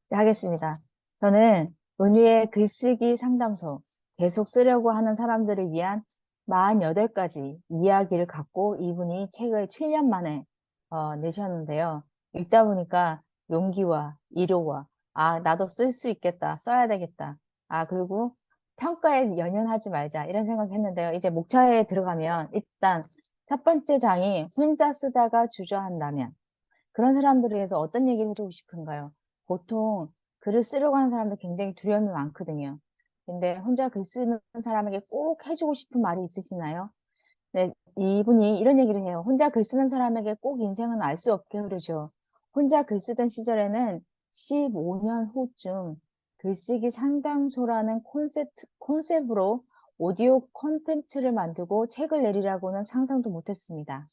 네, 하겠습니다. 저는 은유의 글쓰기 상담소, 계속 쓰려고 하는 사람들을 위한 48가지 이야기를 갖고 이분이 책을 7년 만에 내셨는데요. 읽다 보니까 용기와 위로와, 나도 쓸 수 있겠다, 써야 되겠다. 그리고 평가에 연연하지 말자, 이런 생각했는데요. 이제 목차에 들어가면 일단 첫 번째 장이 혼자 쓰다가 주저한다면, 그런 사람들을 위해서 어떤 얘기를 해주고 싶은가요? 보통 글을 쓰려고 하는 사람들 굉장히 두려움이 많거든요. 근데 혼자 글 쓰는 사람에게 꼭 해주고 싶은 말이 있으시나요? 네, 이분이 이런 얘기를 해요. 혼자 글 쓰는 사람에게 꼭 인생은 알 수 없게 흐르죠. 혼자 글 쓰던 시절에는 15년 후쯤 글쓰기 상담소라는 컨셉으로 오디오 콘텐츠를 만들고 책을 내리라고는 상상도 못했습니다.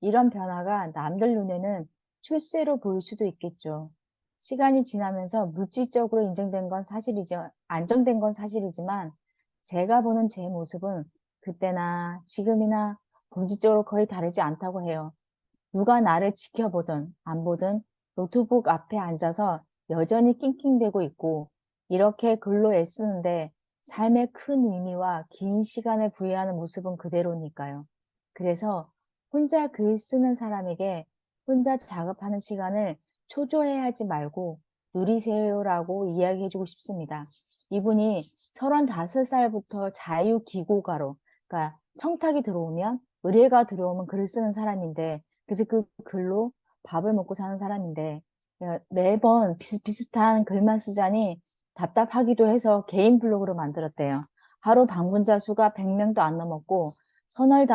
이런 변화가 남들 눈에는 출세로 보일 수도 있겠죠. 시간이 지나면서 물질적으로 인정된 건 사실이죠. 안정된 건 사실이지만 제가 보는 제 모습은 그때나 지금이나 본질적으로 거의 다르지 않다고 해요. 누가 나를 지켜보든 안 보든 노트북 앞에 앉아서 여전히 낑낑대고 있고, 이렇게 글로 애쓰는데 삶의 큰 의미와 긴 시간을 부여하는 모습은 그대로니까요. 그래서 혼자 글 쓰는 사람에게 혼자 작업하는 시간을 초조해하지 말고 누리세요라고 이야기해주고 싶습니다. 이분이 35살부터 자유기고가로, 그러니까 청탁이 들어오면, 의뢰가 들어오면 글을 쓰는 사람인데, 그래서 그 글로 밥을 먹고 사는 사람인데, 매번 비슷비슷한 글만 쓰자니 답답하기도 해서 개인 블로그를 만들었대요. 하루 방문자 수가 100명도 안 넘었고, 서너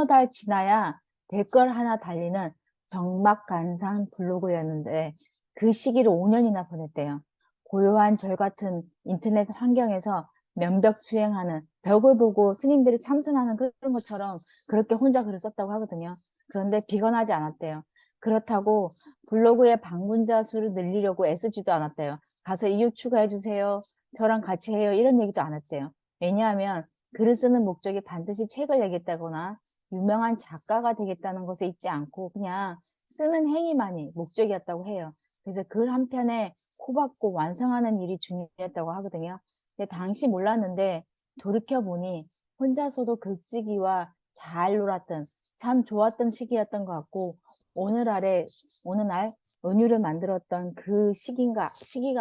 달 지나야 댓글 하나 달리는 적막간상 블로그였는데, 그 시기를 5년이나 보냈대요. 고요한 절 같은 인터넷 환경에서 면벽 수행하는, 벽을 보고 스님들이 참선하는 그런 것처럼 그렇게 혼자 글을 썼다고 하거든요. 그런데 비관하지 않았대요. 그렇다고 블로그의 방문자 수를 늘리려고 애쓰지도 않았대요. 가서 이웃 추가해 주세요. 저랑 같이 해요. 이런 얘기도 안 했대요. 왜냐하면 글을 쓰는 목적이 반드시 책을 내겠다거나 유명한 작가가 되겠다는 것에 있지 않고 그냥 쓰는 행위만이 목적이었다고 해요. 그래서 글 한 편에 코박고 완성하는 일이 중요했다고 하거든요. 근데 당시 몰랐는데 돌이켜보니 혼자서도 글쓰기와 잘 놀았던, 참 좋았던 시기였던 것 같고, 어느 날 은유를 만들었던 그 시기가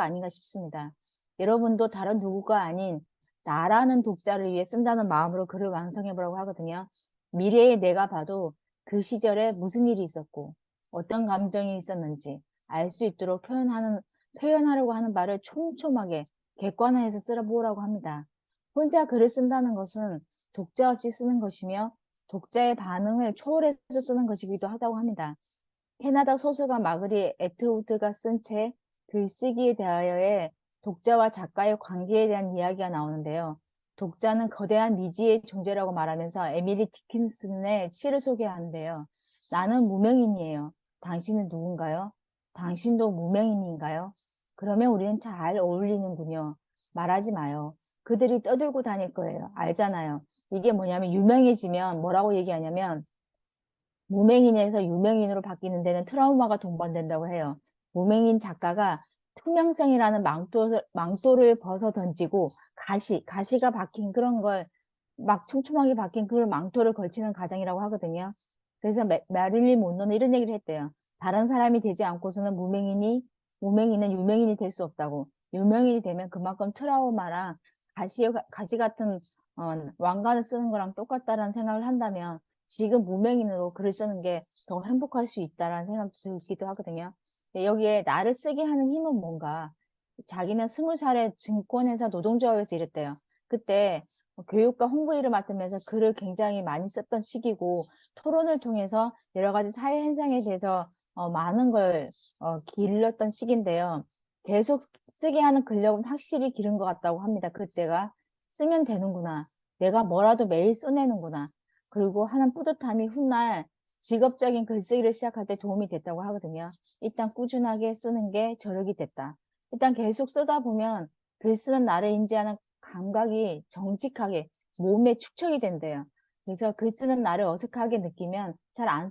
아닌가 싶습니다. 여러분도 다른 누구가 아닌 나라는 독자를 위해 쓴다는 마음으로 글을 완성해보라고 하거든요. 미래의 내가 봐도 그 시절에 무슨 일이 있었고, 어떤 감정이 있었는지 알 수 있도록 표현하려고 하는 말을 촘촘하게 객관화해서 쓰라보라고 합니다. 혼자 글을 쓴다는 것은 독자 없이 쓰는 것이며 독자의 반응을 초월해서 쓰는 것이기도 하다고 합니다. 캐나다 소설가 마그리 애트우드가 쓴 책 글쓰기에 대하여의 독자와 작가의 관계에 대한 이야기가 나오는데요. 독자는 거대한 미지의 존재라고 말하면서 에밀리 디킨슨의 시를 소개하는데요. 나는 무명인이에요. 당신은 누군가요? 당신도 무명인인가요? 그러면 우리는 잘 어울리는군요. 말하지 마요. 그들이 떠들고 다닐 거예요. 알잖아요. 이게 뭐냐면 유명해지면 뭐라고 얘기하냐면 무명인에서 유명인으로 바뀌는 데는 트라우마가 동반된다고 해요. 무명인 작가가 투명성이라는 망토를 벗어 던지고 가시가 박힌 그런 걸 막 촘촘하게 박힌 그 망토를 걸치는 과정이라고 하거든요. 그래서 마릴린 monroe는 이런 얘기를 했대요. 다른 사람이 되지 않고서는 무명인은 유명인이 될 수 없다고. 유명인이 되면 그만큼 트라우마랑 가시 같은 왕관을 쓰는 거랑 똑같다라는 생각을 한다면 지금 무명인으로 글을 쓰는 게 더 행복할 수 있다라는 생각도 들기도 하거든요. 근데 여기에 나를 쓰게 하는 힘은 뭔가? 자기는 20살에 증권회사 노동조합에서 일했대요. 그때 교육과 홍보 일을 맡으면서 글을 굉장히 많이 썼던 시기고 토론을 통해서 여러 가지 사회 현상에 대해서 많은 걸 길렀던 시기인데요. 계속 쓰게 하는 근력은 확실히 기른 것 같다고 합니다. 그때가 쓰면 되는구나. 내가 뭐라도 매일 써내는구나. 그리고 하는 뿌듯함이 훗날 직업적인 글쓰기를 시작할 때 도움이 됐다고 하거든요. 일단 꾸준하게 쓰는 게 저력이 됐다. 일단 계속 쓰다 보면 글 쓰는 나를 인지하는 감각이 정직하게 몸에 축적이 된대요. 그래서 글 쓰는 나를 어색하게 느끼면 잘 안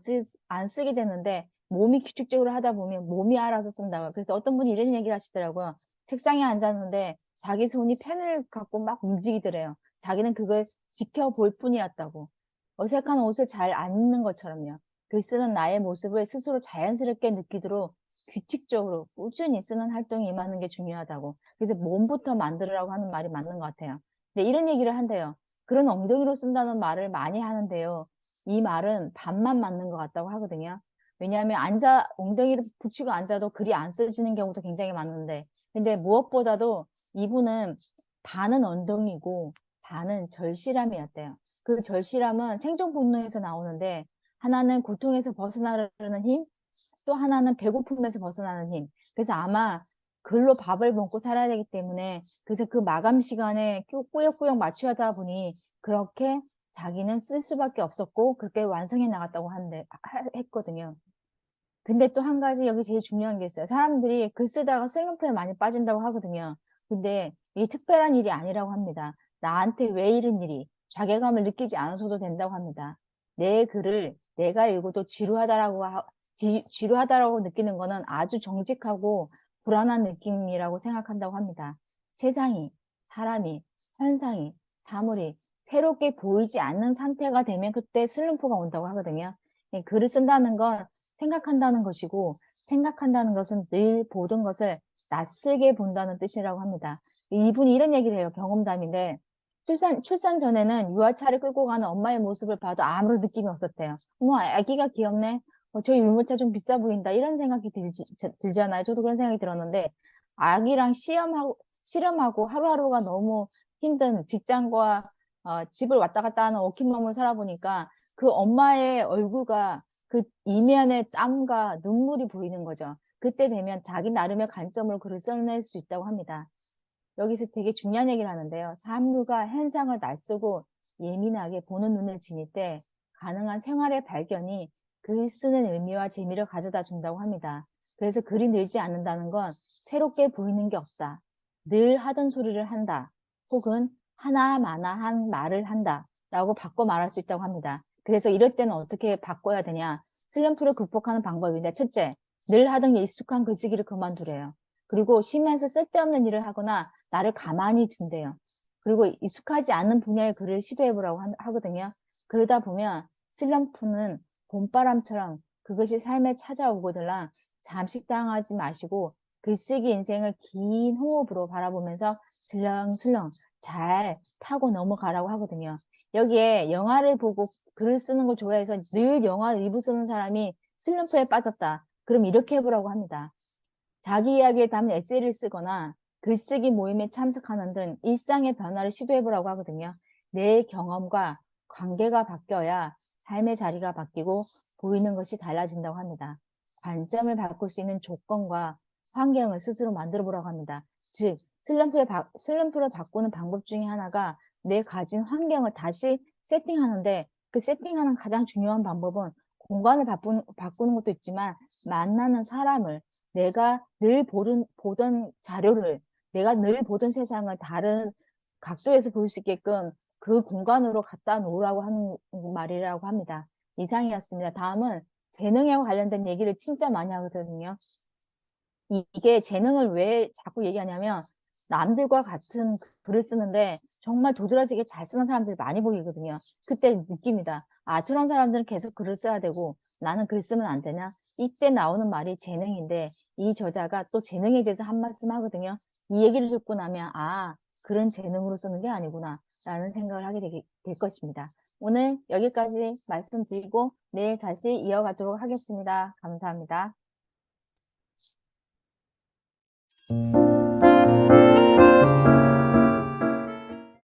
쓰게 되는데 몸이 규칙적으로 하다 보면 몸이 알아서 쓴다고. 그래서 어떤 분이 이런 얘기를 하시더라고요. 책상에 앉았는데 자기 손이 펜을 갖고 막 움직이더래요. 자기는 그걸 지켜볼 뿐이었다고. 어색한 옷을 잘 안 입는 것처럼요. 글 쓰는 나의 모습을 스스로 자연스럽게 느끼도록 규칙적으로 꾸준히 쓰는 활동에 임하는 게 중요하다고. 그래서 몸부터 만들으라고 하는 말이 맞는 것 같아요. 근데 이런 얘기를 한대요. 그런 엉덩이로 쓴다는 말을 많이 하는데요. 이 말은 반만 맞는 것 같다고 하거든요. 왜냐하면 엉덩이를 붙이고 앉아도 글이 안 써지는 경우도 굉장히 많은데, 근데 무엇보다도 이분은 반은 엉덩이고 반은 절실함이었대요. 그 절실함은 생존 본능에서 나오는데, 하나는 고통에서 벗어나려는 힘, 또 하나는 배고픔에서 벗어나는 힘. 그래서 아마 글로 밥을 먹고 살아야 되기 때문에 그래서 그 마감 시간에 꾸역꾸역 맞추다 보니 그렇게 자기는 쓸 수밖에 없었고 그렇게 완성해 나갔다고 했거든요. 근데 또 한 가지 여기 제일 중요한 게 있어요. 사람들이 글 쓰다가 슬럼프에 많이 빠진다고 하거든요. 근데 이게 특별한 일이 아니라고 합니다. 나한테 왜 이런 일이 자괴감을 느끼지 않아서도 된다고 합니다. 내 글을 내가 읽어도 지루하다라고 느끼는 거는 아주 정직하고 불안한 느낌이라고 생각한다고 합니다. 세상이, 사람이, 현상이, 사물이 새롭게 보이지 않는 상태가 되면 그때 슬럼프가 온다고 하거든요. 글을 쓴다는 건 생각한다는 것이고 생각한다는 것은 늘 모든 것을 낯설게 본다는 뜻이라고 합니다. 이분이 이런 얘기를 해요. 경험담인데 출산 전에는 유아차를 끌고 가는 엄마의 모습을 봐도 아무런 느낌이 없었대요. 어머, 아기가 귀엽네. 저 유모차 좀 비싸 보인다. 이런 생각이 들잖아요. 저도 그런 생각이 들었는데 아기랑 실험하고 하루하루가 너무 힘든 직장과 집을 왔다 갔다 하는 워킹맘으로 살아보니까 그 엄마의 얼굴과 그 이면의 땀과 눈물이 보이는 거죠. 그때 되면 자기 나름의 관점으로 글을 써낼 수 있다고 합니다. 여기서 되게 중요한 얘기를 하는데요. 사물과 현상을 낯설고 예민하게 보는 눈을 지닐 때 가능한 생활의 발견이 글 쓰는 의미와 재미를 가져다 준다고 합니다. 그래서 글이 늘지 않는다는 건 새롭게 보이는 게 없다. 늘 하던 소리를 한다. 혹은 하나마나한 말을 한다. 라고 바꿔 말할 수 있다고 합니다. 그래서 이럴 때는 어떻게 바꿔야 되냐? 슬럼프를 극복하는 방법인데 첫째, 늘 하던 익숙한 글쓰기를 그만두래요. 그리고 쉬면서 쓸데없는 일을 하거나 나를 가만히 둔대요. 그리고 익숙하지 않는 분야의 글을 시도해보라고 하거든요. 그러다 보면 슬럼프는 봄바람처럼 그것이 삶에 찾아오거들랑 잠식당하지 마시고 글쓰기 인생을 긴 호흡으로 바라보면서 슬렁슬렁 잘 타고 넘어가라고 하거든요. 여기에 영화를 보고 글을 쓰는 걸 좋아해서 늘 영화 리뷰 쓰는 사람이 슬럼프에 빠졌다. 그럼 이렇게 해보라고 합니다. 자기 이야기를 담은 에세이를 쓰거나 글쓰기 모임에 참석하는 등 일상의 변화를 시도해보라고 하거든요. 내 경험과 관계가 바뀌어야 삶의 자리가 바뀌고 보이는 것이 달라진다고 합니다. 관점을 바꿀 수 있는 조건과 환경을 스스로 만들어 보라고 합니다. 즉, 슬럼프를 바꾸는 방법 중에 하나가 내 가진 환경을 다시 세팅하는데 그 세팅하는 가장 중요한 방법은 공간을 바꾸는 것도 있지만 만나는 사람을 내가 늘 보던 자료를, 내가 늘 보던 세상을 다른 각도에서 볼 수 있게끔 그 공간으로 갖다 놓으라고 하는 말이라고 합니다. 이상이었습니다. 다음은 재능에 관련된 얘기를 진짜 많이 하거든요. 이게 재능을 왜 자꾸 얘기하냐면 남들과 같은 글을 쓰는데 정말 도드라지게 잘 쓰는 사람들이 많이 보이거든요. 그때 느낍니다. 아, 저런 사람들은 계속 글을 써야 되고 나는 글 쓰면 안 되냐? 이때 나오는 말이 재능인데 이 저자가 또 재능에 대해서 한 말씀 하거든요. 이 얘기를 듣고 나면 아, 그런 재능으로 쓰는 게 아니구나 라는 생각을 하게 될 것입니다. 오늘 여기까지 말씀드리고 내일 다시 이어가도록 하겠습니다. 감사합니다.